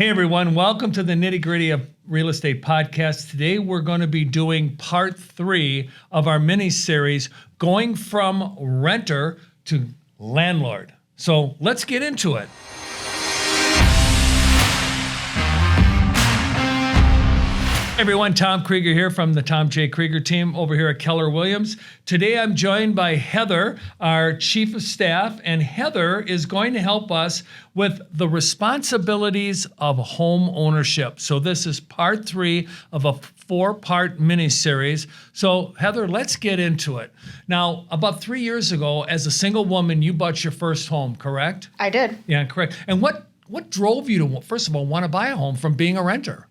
Hey everyone, welcome to the Nitty Gritty of Real Estate Podcast. Today we're going to be doing part 3 of our mini-series, going from renter to landlord. So let's get into it. Hey everyone, Tom Krieger here from the Tom J. Krieger team over here at Keller Williams. Today I'm joined by Heather, our Chief of Staff, and Heather is going to help us with the responsibilities of home ownership. So this is part 3 of a 4-part mini-series. So Heather, let's get into it. Now, about 3 years ago, as a single woman, you bought your first home, correct? I did. Yeah, correct. And what drove you to, first of all, want to buy a home from being a renter?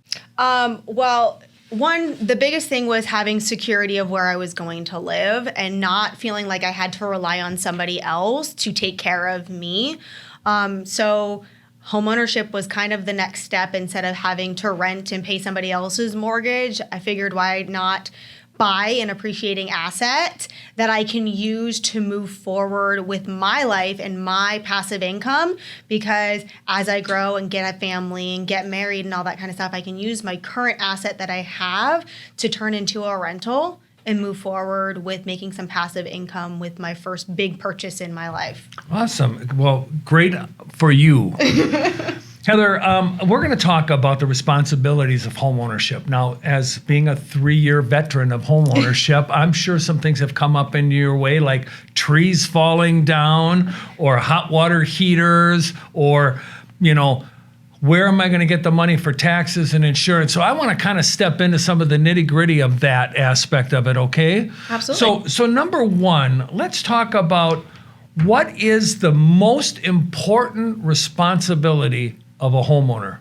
The biggest thing was having security of where I was going to live and not feeling like I had to rely on somebody else to take care of me. So homeownership was kind of the next step. Instead of having to rent and pay somebody else's mortgage, I figured why not buy an appreciating asset that I can use to move forward with my life and my passive income, because as I grow and get a family and get married and all that kind of stuff, I can use my current asset that I have to turn into a rental and move forward with making some passive income with my first big purchase in my life. Awesome. Well, great for you. Heather, we're going to talk about the responsibilities of homeownership. Now, as being a 3-year veteran of homeownership, I'm sure some things have come up in your way, like trees falling down or hot water heaters or, where am I going to get the money for taxes and insurance? So I want to kind of step into some of the nitty gritty of that aspect of it, okay? Absolutely. So number one, let's talk about what is the most important responsibility of a homeowner?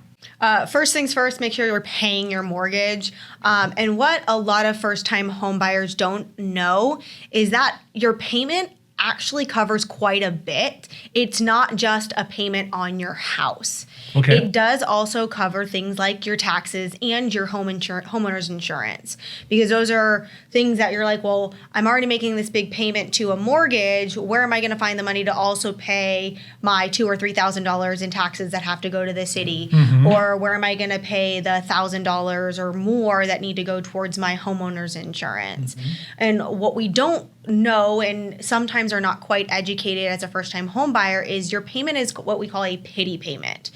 First things first, make sure you're paying your mortgage. And what a lot of first-time home buyers don't know is that your payment actually covers quite a bit. It's not just a payment on your house. Okay. It does also cover things like your taxes and your homeowner's insurance, because those are things that you're like, well, I'm already making this big payment to a mortgage. Where am I going to find the money to also pay my $2,000 or $3,000 in taxes that have to go to the city? Mm-hmm. Or where am I going to pay the $1,000 or more that need to go towards my homeowner's insurance? Mm-hmm. And what we don't know, and sometimes are not quite educated as a first-time home buyer, is your payment is what we call a pity payment.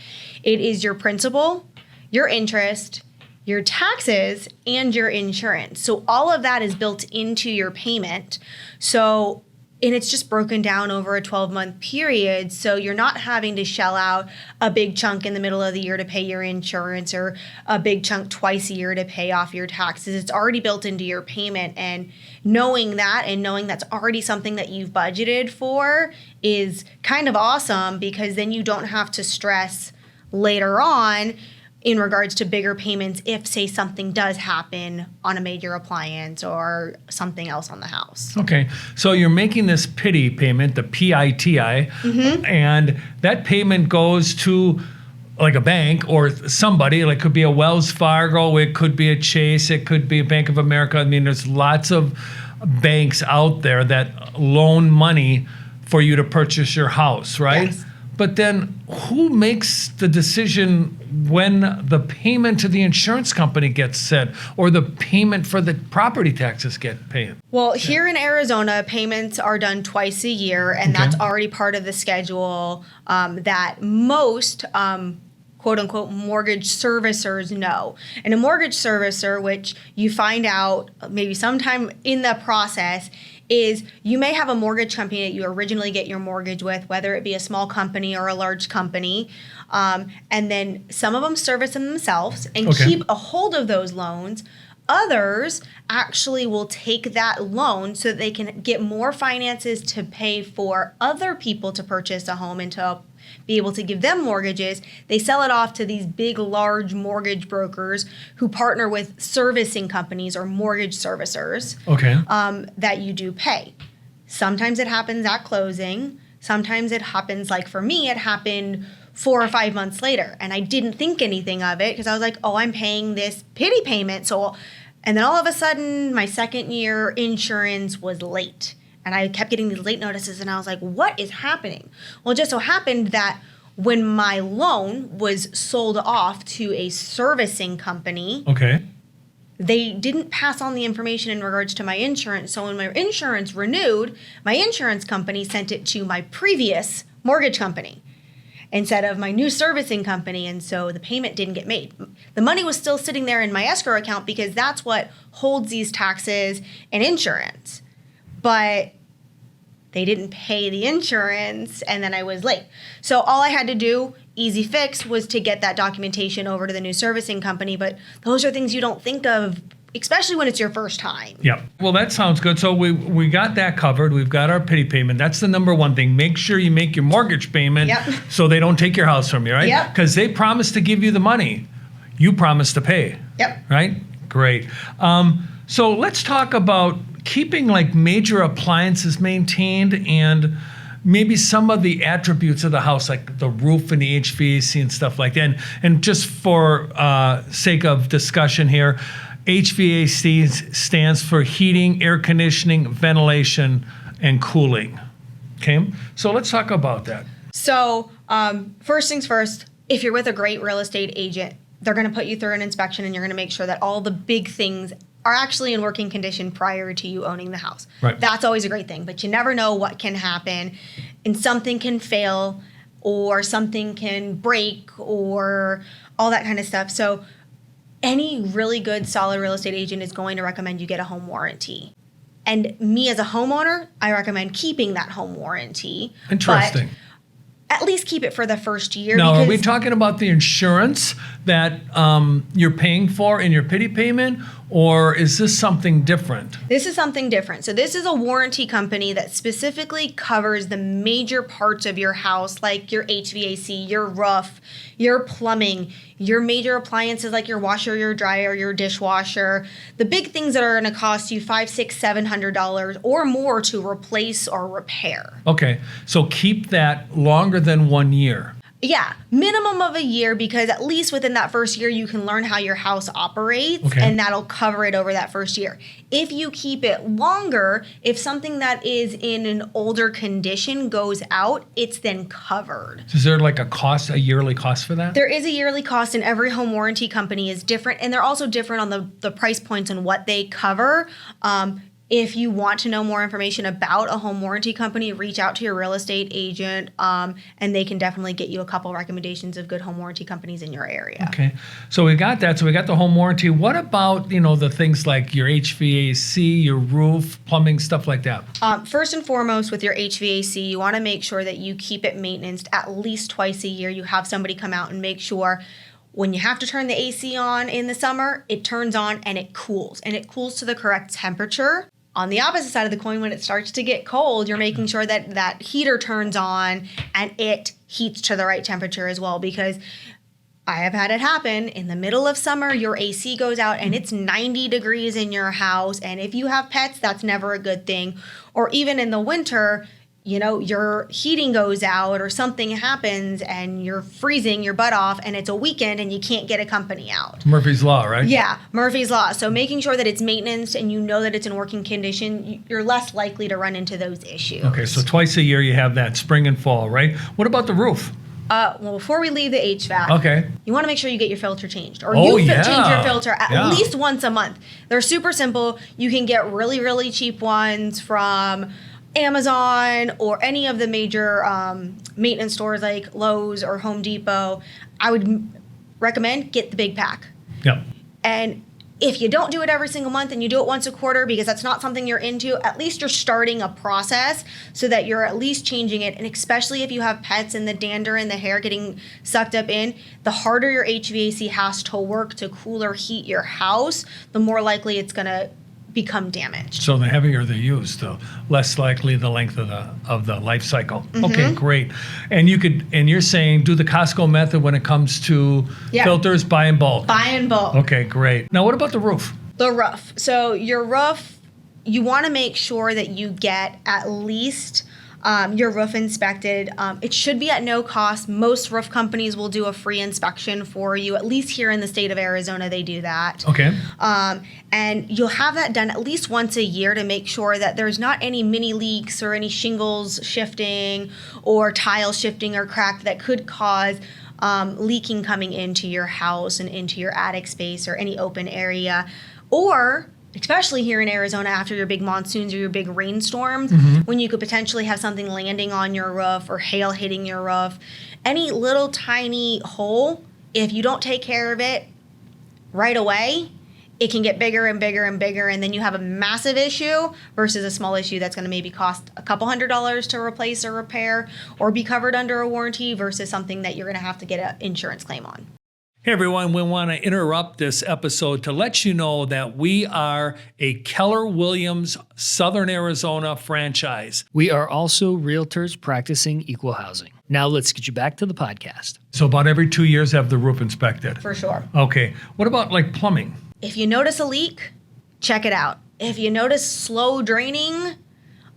It is your principal, your interest, your taxes, and your insurance. So all of that is built into your payment. And it's just broken down over a 12-month period. So you're not having to shell out a big chunk in the middle of the year to pay your insurance or a big chunk twice a year to pay off your taxes. It's already built into your payment. And knowing that and knowing that's already something that you've budgeted for is kind of awesome, because then you don't have to stress later on in regards to bigger payments if, say, something does happen on a major appliance or something else on the house. Okay, so you're making this pity payment, the PITI, Mm-hmm. and that payment goes to like a bank or somebody. Like, it could be a Wells Fargo, it could be a Chase, it could be a Bank of America. I mean, there's lots of banks out there that loan money for you to purchase your house, right? Yes. But then who makes the decision when the payment to the insurance company gets set or the payment for the property taxes get paid? Well, here in Arizona, payments are done twice a year, and Okay. that's already part of the schedule that most quote unquote mortgage servicers know. And a mortgage servicer, which you find out maybe sometime in the process, is you may have a mortgage company that you originally get your mortgage with, whether it be a small company or a large company. And then some of them service them themselves and Okay. keep a hold of those loans. Others actually will take that loan so that they can get more finances to pay for other people to purchase a home and to be able to give them mortgages. They sell it off to these big, large mortgage brokers who partner with servicing companies or mortgage servicers. Okay. That you do pay. Sometimes it happens at closing. Sometimes it happens, like for me, it happened 4 or 5 months later, and I didn't think anything of it because I was like, oh, I'm paying this pity payment. And then all of a sudden, my second year insurance was late. And I kept getting these late notices, and I was like, what is happening? Well, it just so happened that When my loan was sold off to a servicing company, Okay. they didn't pass on the information in regards to my insurance. So when my insurance renewed, my insurance company sent it to my previous mortgage company instead of my new servicing company. And so the payment didn't get made. The money was still sitting there in my escrow account because that's what holds these taxes and insurance. But they didn't pay the insurance, and then I was late. So all I had to do, easy fix, was to get that documentation over to the new servicing company. But those are things you don't think of, especially when it's your first time. Yep. Well, that sounds good. So we got that covered. We've got our pity payment. That's the number one thing. Make sure you make your mortgage payment so they don't take your house from you, right? Yep. Because they promise to give you the money. You promise to pay. Yep. Right? Great. So let's talk about keeping like major appliances maintained and maybe some of the attributes of the house, like the roof and the HVAC and stuff like that. And just for sake of discussion here, HVAC stands for heating, air conditioning, ventilation, and cooling. Okay, so let's talk about that. So first things first, if you're with a great real estate agent, they're going to put you through an inspection and you're going to make sure that all the big things are actually in working condition prior to you owning the house. Right. That's always a great thing, but you never know what can happen, and something can fail or something can break or all that kind of stuff. So any really good, solid real estate agent is going to recommend you get a home warranty. And me as a homeowner, I recommend keeping that home warranty. Interesting. But at least keep it for the first year. Now, because are we talking about the insurance that you're paying for in your pity payment, or is this something different? This is something different. So this is a warranty company that specifically covers the major parts of your house, like your HVAC, your roof, your plumbing, your major appliances like your washer, your dryer, your dishwasher, the big things that are going to cost you $500, $600, $700 or more to replace or repair. Okay, so keep that longer than 1 year. Yeah, minimum of a year, because at least within that first year, you can learn how your house operates, and that'll cover it over that first year. If you keep it longer, if something that is in an older condition goes out, it's then covered. Is there like a yearly cost for that? There is a yearly cost, and every home warranty company is different, and they're also different on the price points and what they cover. If you want to know more information about a home warranty company, reach out to your real estate agent, and they can definitely get you a couple recommendations of good home warranty companies in your area. Okay, so we got that. So we got the home warranty. What about, the things like your HVAC, your roof, plumbing, stuff like that? First and foremost, with your HVAC, you want to make sure that you keep it maintained at least twice a year. You have somebody come out and make sure when you have to turn the AC on in the summer, it turns on and it cools to the correct temperature. On the opposite side of the coin, when it starts to get cold, you're making sure that that heater turns on and it heats to the right temperature as well, because I have had it happen in the middle of summer, your AC goes out and it's 90 degrees in your house. And if you have pets, that's never a good thing. Or even in the winter, your heating goes out or something happens and you're freezing your butt off and it's a weekend and you can't get a company out. Murphy's Law, right? Yeah, Murphy's Law. So making sure that it's maintenance and you know that it's in working condition, you're less likely to run into those issues. Okay, so twice a year you have that, spring and fall, right? What about the roof? Well, before we leave the HVAC, you want to make sure you get your filter changed, or change your filter at least once a month. They're super simple. You can get really, really cheap ones from Amazon or any of the major maintenance stores like Lowe's or Home Depot. I would recommend get the big pack. Yep. And if you don't do it every single month and you do it once a quarter because that's not something you're into, at least you're starting a process so that you're at least changing it. And especially if you have pets and the dander and the hair getting sucked up in, the harder your HVAC has to work to cool or heat your house, the more likely it's going to become damaged. So the heavier they're used, the less likely the length of the life cycle. Mm-hmm. Okay, great. And you're saying do the Costco method when it comes to filters, buy in bulk. Buy in bulk. Okay, great. Now what about the roof? The roof. So your roof, you want to make sure that you get at least your roof inspected. It should be at no cost. Most roof companies will do a free inspection for you. At least here in the state of Arizona, they do that. Okay. And you'll have that done at least once a year to make sure that there's not any mini leaks or any shingles shifting or tile shifting or cracked that could cause leaking coming into your house and into your attic space or any open area. Or especially here in Arizona after your big monsoons or your big rainstorms, when you could potentially have something landing on your roof or hail hitting your roof. Any little tiny hole, if you don't take care of it right away, it can get bigger and bigger and bigger, and then you have a massive issue versus a small issue that's going to maybe cost a couple $100s to replace or repair or be covered under a warranty versus something that you're going to have to get an insurance claim on. Hey everyone, we want to interrupt this episode to let you know that we are a Keller Williams Southern Arizona franchise. We are also realtors practicing equal housing. Now let's get you back to the podcast. So about every 2 years have the roof inspected. For sure. Okay. What about like plumbing? If you notice a leak, check it out. If you notice slow draining,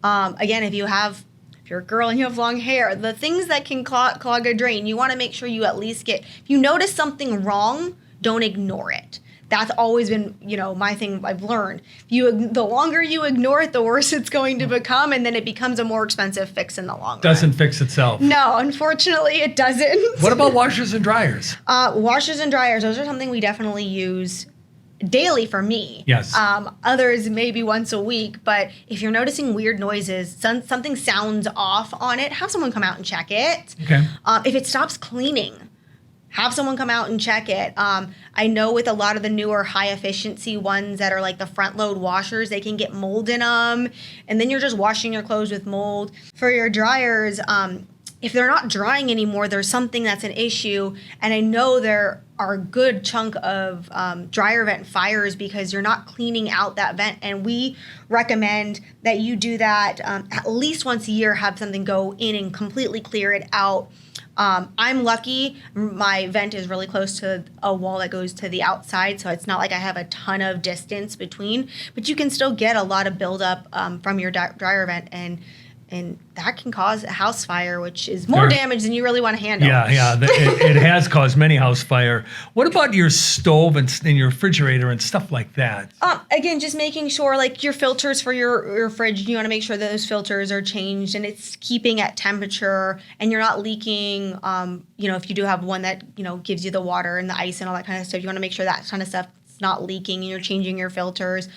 again, if you're a girl and you have long hair, the things that can clog a drain, you want to make sure you at least if you notice something wrong, don't ignore it. That's always been, my thing I've learned. The longer you ignore it, the worse it's going to become, and then it becomes a more expensive fix in the long run. Doesn't fix itself. No, unfortunately, it doesn't. What about washers and dryers? Washers and dryers, those are something we definitely use daily for me. Yes. Others maybe once a week, but if you're noticing weird noises, something sounds off on it, have someone come out and check it. Okay. If it stops cleaning, have someone come out and check it. I know with a lot of the newer high efficiency ones that are like the front load washers, they can get mold in them, and then you're just washing your clothes with mold. For your dryers, if they're not drying anymore, there's something that's an issue. And I know there are a good chunk of dryer vent fires because you're not cleaning out that vent. And we recommend that you do that at least once a year, have something go in and completely clear it out. I'm lucky. My vent is really close to a wall that goes to the outside, so it's not like I have a ton of distance between. But you can still get a lot of buildup from your dryer vent, and that can cause a house fire, which is more damage than you really want to handle. Yeah. It has caused many house fire. What about your stove and your refrigerator and stuff like that? Again, just making sure, like your filters for your fridge, you want to make sure that those filters are changed and it's keeping at temperature and you're not leaking. If you do have one that, gives you the water and the ice and all that kind of stuff, you want to make sure that kind of stuff is not leaking and you're changing your filters.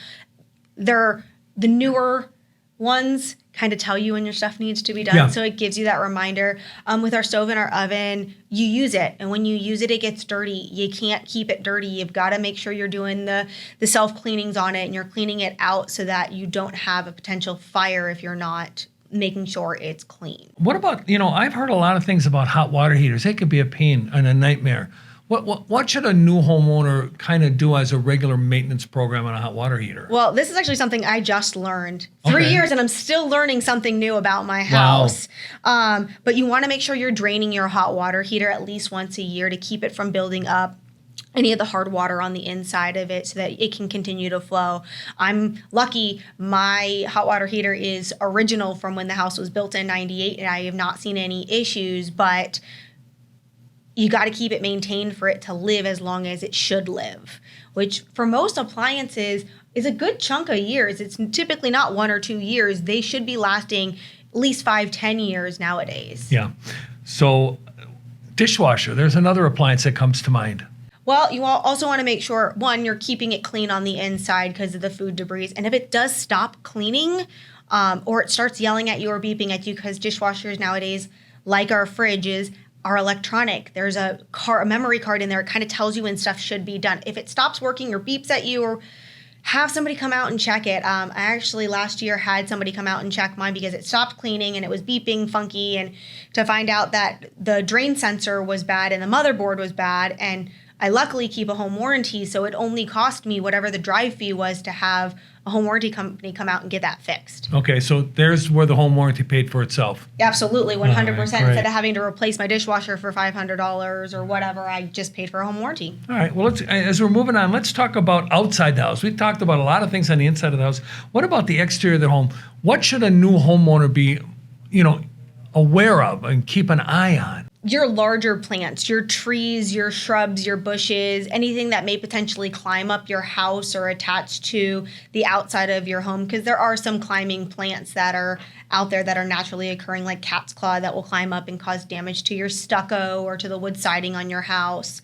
The newer ones kind of tell you when your stuff needs to be done, so it gives you that reminder. With our stove and our oven, you use it, and when you use it, it gets dirty. You can't keep it dirty. You've got to make sure you're doing the self-cleanings on it, and you're cleaning it out so that you don't have a potential fire if you're not making sure it's clean. What about, I've heard a lot of things about hot water heaters. They could be a pain and a nightmare. What should a new homeowner kind of do as a regular maintenance program on a hot water heater? Well, this is actually something I just learned. 3 years, and I'm still learning something new about my house. Wow. But you want to make sure you're draining your hot water heater at least once a year to keep it from building up any of the hard water on the inside of it so that it can continue to flow. I'm lucky my hot water heater is original from when the house was built in 98, and I have not seen any issues, but you got to keep it maintained for it to live as long as it should live, which for most appliances is a good chunk of years. It's typically not 1 or 2 years. They should be lasting at least 5-10 years nowadays. Yeah. So dishwasher, there's another appliance that comes to mind. Well, you also want to make sure, one, you're keeping it clean on the inside because of the food debris. And if it does stop cleaning or it starts yelling at you or beeping at you, because dishwashers nowadays, like our fridges, are electronic. There's a memory card in there. It kind of tells you when stuff should be done. If it stops working or beeps at you, or have somebody come out and check it. I actually last year had somebody come out and check mine because it stopped cleaning and it was beeping funky, and to find out that the drain sensor was bad and the motherboard was bad. And I luckily keep a home warranty, so it only cost me whatever the drive fee was to have a home warranty company come out and get that fixed. Okay, so there's where the home warranty paid for itself. Absolutely, 100%. All right, great. Instead of having to replace my dishwasher for $500 or whatever, I just paid for a home warranty. All right, well, as we're moving on, let's talk about outside the house. We've talked about a lot of things on the inside of the house. What about the exterior of the home? What should a new homeowner be aware of and keep an eye on? Your larger plants, your trees, your shrubs, your bushes, anything that may potentially climb up your house or attach to the outside of your home, because there are some climbing plants that are out there that are naturally occurring, like cat's claw, that will climb up and cause damage to your stucco or to the wood siding on your house.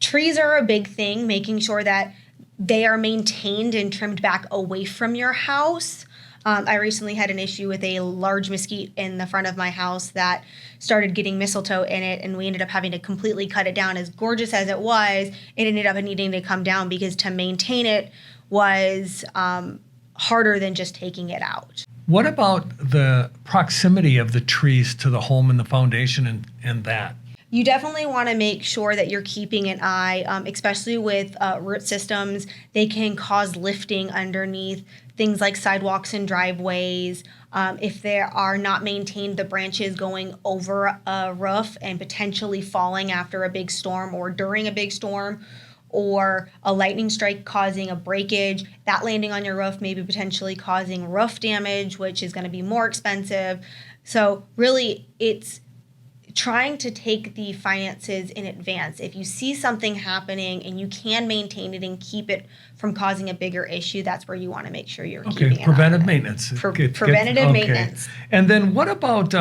Trees are a big thing, making sure that they are maintained and trimmed back away from your house. I recently had an issue with a large mesquite in the front of my house that started getting mistletoe in it, and we ended up having to completely cut it down. As gorgeous as it was, it ended up needing to come down because to maintain it was harder than just taking it out. What about the proximity of the trees to the home and the foundation and that? You definitely want to make sure that you're keeping an eye, especially with root systems. They can cause lifting underneath things like sidewalks and driveways. If they are not maintained, the branches going over a roof and potentially falling after a big storm or during a big storm, or a lightning strike causing a breakage, that landing on your roof may be potentially causing roof damage, which is going to be more expensive. So really, it's trying to take the finances in advance. If you see something happening and you can maintain it and keep it from causing a bigger issue, that's where you want to make sure you're keeping an eye preventive on it. maintenance. Preventative maintenance. And then what about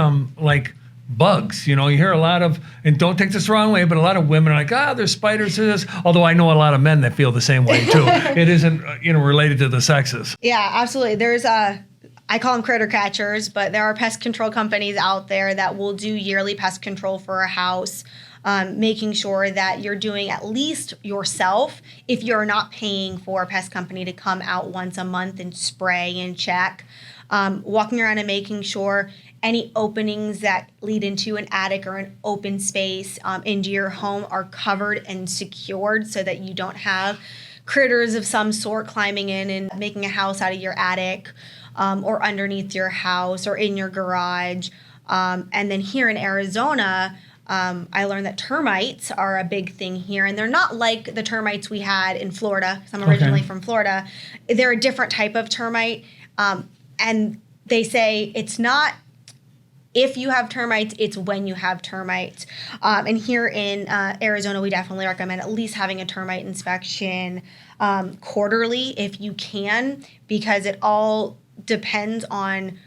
like bugs? You hear a lot of, and don't take this the wrong way, but a lot of women are like, there's spiders in this. Although I know a lot of men that feel the same way too. It isn't, related to the sexes. Yeah, absolutely. There's I call them critter catchers, but there are pest control companies out there that will do yearly pest control for a house, making sure that you're doing at least yourself if you're not paying for a pest company to come out once a month and spray and check. Walking around and making sure any openings that lead into an attic or an open space into your home are covered and secured so that you don't have critters of some sort climbing in and making a house out of your attic. Or underneath your house or in your garage. And then here in Arizona, I learned that termites are a big thing here. And they're not like the termites we had in Florida, because I'm originally from Florida. They're a different type of termite. And they say it's not if you have termites, it's when you have termites. And here in Arizona, we definitely recommend at least having a termite inspection quarterly if you can, because it all depends on,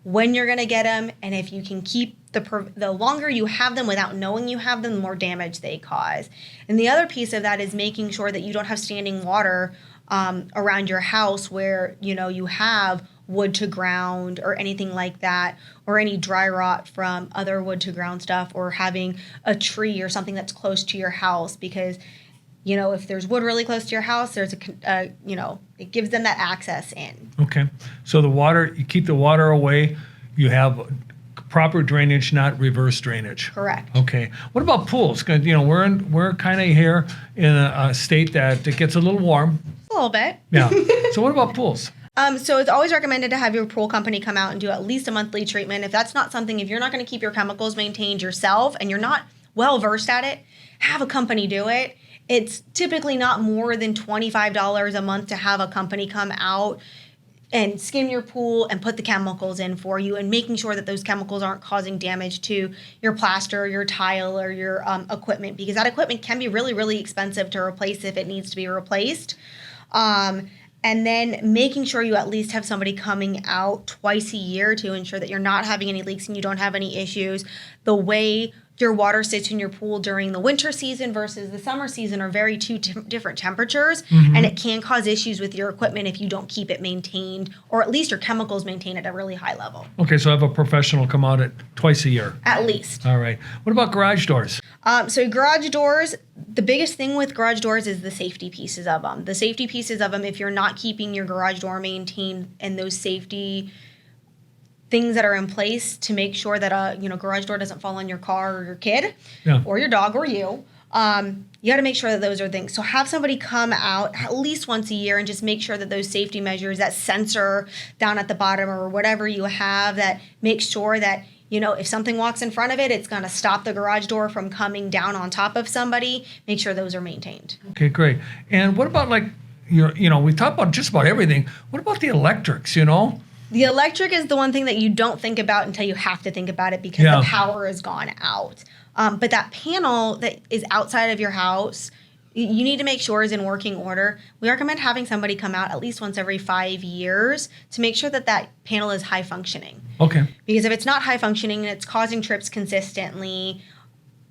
when you're going to get them, and if you can keep the longer you have them without knowing you have them, the more damage they cause. And the other piece of that is making sure that you don't have standing water around your house where, you have wood to ground or anything like that, or any dry rot from other wood to ground stuff, or having a tree or something that's close to your house, because if there's wood really close to your house, there's it gives them that access in. Okay. So the water, you keep the water away. You have proper drainage, not reverse drainage. Correct. Okay. What about pools? 'Cause, we're kind of here in a state that it gets a little warm. A little bit. Yeah. So what about pools? So it's always recommended to have your pool company come out and do at least a monthly treatment. If that's not something, if you're not going to keep your chemicals maintained yourself and you're not well versed at it, have a company do it. It's typically not more than $25 a month to have a company come out and skim your pool and put the chemicals in for you, and making sure that those chemicals aren't causing damage to your plaster, your tile, or your equipment, because that equipment can be really, really expensive to replace if it needs to be replaced. And then making sure you at least have somebody coming out twice a year to ensure that you're not having any leaks and you don't have any issues. The way your water sits in your pool during the winter season versus the summer season are very two different temperatures, and it can cause issues with your equipment if you don't keep it maintained, or at least your chemicals maintained at a really high level. Okay, so have a professional come out twice a year. At least. All right. What about garage doors? So garage doors, the biggest thing with garage doors is the safety pieces of them. The safety pieces of them, if you're not keeping your garage door maintained and those safety things that are in place to make sure that a garage door doesn't fall on your car or your kid or your dog or you. You got to make sure that those are things. So have somebody come out at least once a year and just make sure that those safety measures, that sensor down at the bottom or whatever you have, that makes sure that if something walks in front of it, it's going to stop the garage door from coming down on top of somebody. Make sure those are maintained. Okay, great. And what about we talk about just about everything. What about the electrics, The electric is the one thing that you don't think about until you have to think about it because Yeah. the power is gone out. But that panel that is outside of your house, you need to make sure is in working order. We recommend having somebody come out at least once every 5 years to make sure that that panel is high functioning. Okay. Because if it's not high functioning and it's causing trips consistently,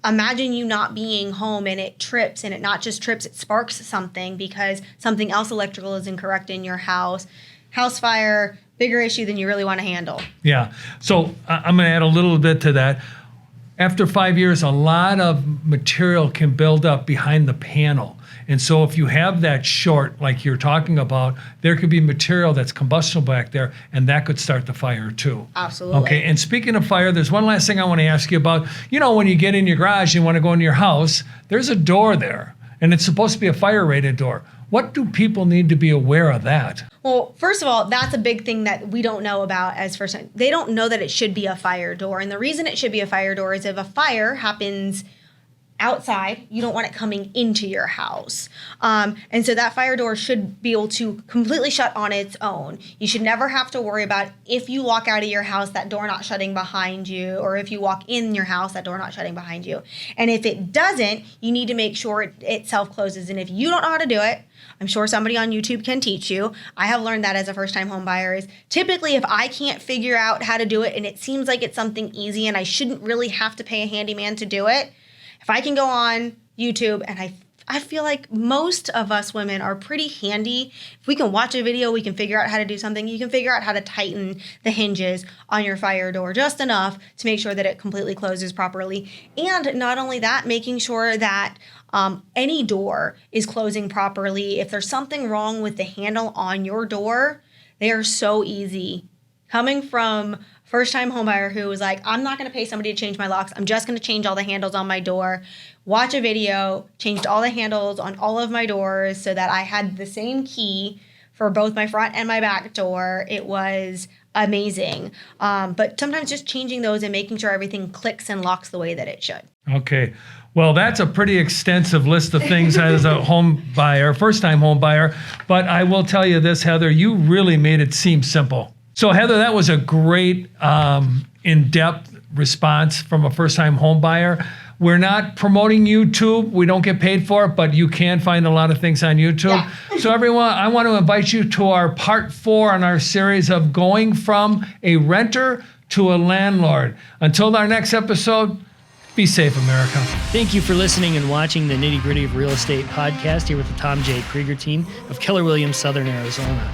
imagine you not being home and it trips, and it not just trips, it sparks something because something else electrical is incorrect in your house. House fire, bigger issue than you really want to handle. Yeah. So I'm going to add a little bit to that. After 5 years, a lot of material can build up behind the panel. And so if you have that short, like you're talking about, there could be material that's combustible back there, and that could start the fire too. Absolutely. Okay, and speaking of fire, there's one last thing I want to ask you about. You know, when you get in your garage, you want to go into your house, there's a door there, and it's supposed to be a fire-rated door. What do people need to be aware of that? Well, first of all, that's a big thing that we don't know about as first time. They don't know that it should be a fire door. And the reason it should be a fire door is if a fire happens outside, you don't want it coming into your house. And so that fire door should be able to completely shut on its own. You should never have to worry about if you walk out of your house, that door not shutting behind you, or if you walk in your house, that door not shutting behind you. And if it doesn't, you need to make sure it self-closes. And if you don't know how to do it, I'm sure somebody on YouTube can teach you. I have learned that as a first-time home buyer is typically if I can't figure out how to do it and it seems like it's something easy and I shouldn't really have to pay a handyman to do it, if I can go on YouTube, and I feel like most of us women are pretty handy. If we can watch a video, we can figure out how to do something. You can figure out how to tighten the hinges on your fire door just enough to make sure that it completely closes properly. And not only that, making sure that any door is closing properly. If there's something wrong with the handle on your door, they are so easy. Coming from first-time homebuyer who was like, I'm not going to pay somebody to change my locks. I'm just going to change all the handles on my door. Watch a video, changed all the handles on all of my doors so that I had the same key for both my front and my back door. It was amazing. But sometimes just changing those and making sure everything clicks and locks the way that it should. Okay. Well, that's a pretty extensive list of things as a home buyer, first-time home buyer. But I will tell you this, Heather, you really made it seem simple. So, Heather, that was a great in-depth response from a first-time home buyer. We're not promoting YouTube. We don't get paid for it, but you can find a lot of things on YouTube. Yeah. So, everyone, I want to invite you to our part 4 on our series of going from a renter to a landlord. Until our next episode, be safe, America. Thank you for listening and watching the Nitty Gritty of Real Estate podcast here with the Tom J. Krieger team of Keller Williams, Southern Arizona.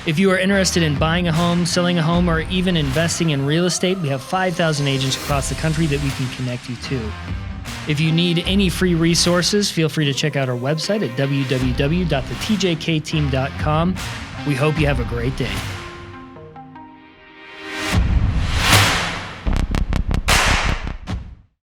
If you are interested in buying a home, selling a home, or even investing in real estate, we have 5,000 agents across the country that we can connect you to. If you need any free resources, feel free to check out our website at www.thetjkteam.com. We hope you have a great day.